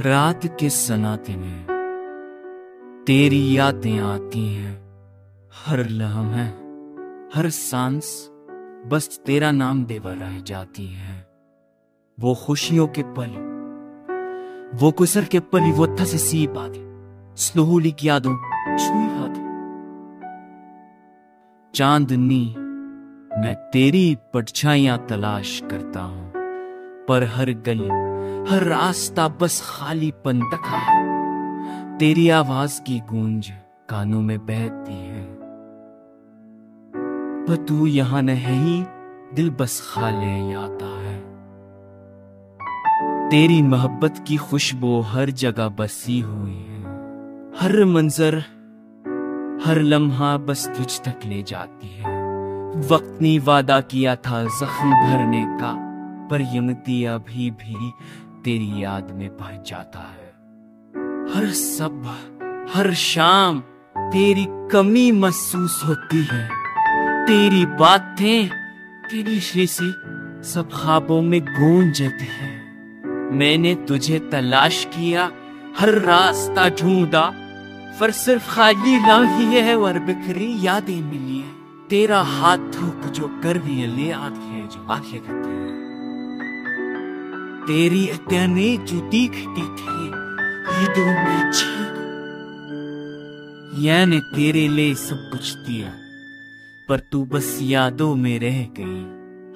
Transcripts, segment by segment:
रात के सन्नाटे में तेरी यादें आती हैं, हर लम्हा हर सांस बस तेरा नाम देवर रह जाती है। वो खुशियों के पल, वो गुजर के पल, वो थसी बातें, स्लोली की यादों छुई हाथ। चांदनी मैं तेरी परछाइयां तलाश करता हूं, पर हर गली हर रास्ता बस खालीपन तका है। तेरी आवाज की गूंज कानों में बहती है, पर तू यहां नहीं, दिल बस खाली आता है। तेरी मोहब्बत की खुशबू हर जगह बसी हुई है, हर मंजर हर लम्हा बस तुझ तक ले जाती है। वक्त ने वादा किया था जख्म भरने का, पर यमती अभी भी तेरी याद में बह जाता है। हर सुबह हर शाम तेरी कमी महसूस होती है। तेरी बातें तेरी शीशी सब ख्वाबों में गूंजती है। मैंने तुझे तलाश किया, हर रास्ता ढूंढा, पर सिर्फ खाली राही है और बिखरी यादें मिली है। तेरा हाथ धूप जो कर दिए ले आती है, जो आंखें करती है। तेरी अत्याने जो दिखती थी ईदों में छीन, यानी तेरे लिए सब कुछ दिया, पर तू बस यादों में रह गई,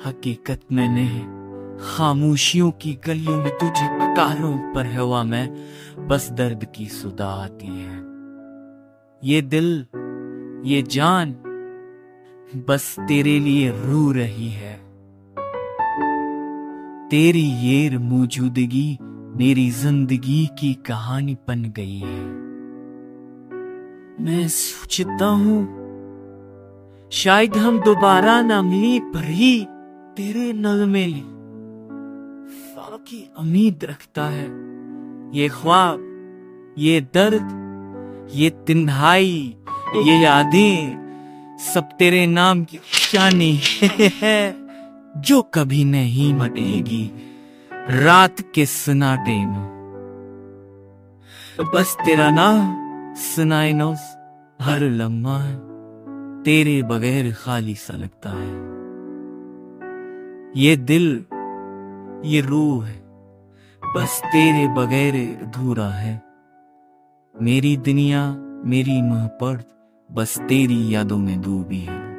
हकीकत में नहीं। खामोशियों की गलियों में तुझे पुकारों पर हवा में बस दर्द की सुधा आती है। ये दिल ये जान बस तेरे लिए रो रही है। तेरी ये मौजूदगी मेरी जिंदगी की कहानी बन गई है। मैं सोचता हूं शायद हम दोबारा ना मिले, पर ही तेरे नगमे की उम्मीद रखता है। ये ख्वाब, ये दर्द, ये तन्हाई, ये यादें सब तेरे नाम की निशानी है, जो कभी नहीं मिटेगी रात के सन्नाटे में। बस तेरा नाम सुनाई नो, हर लम्हा तेरे बगैर खाली सा लगता है। ये दिल ये रूह है, बस तेरे बगैर अधूरा है। मेरी दुनिया मेरी मोहब्बत बस तेरी यादों में डूबी है।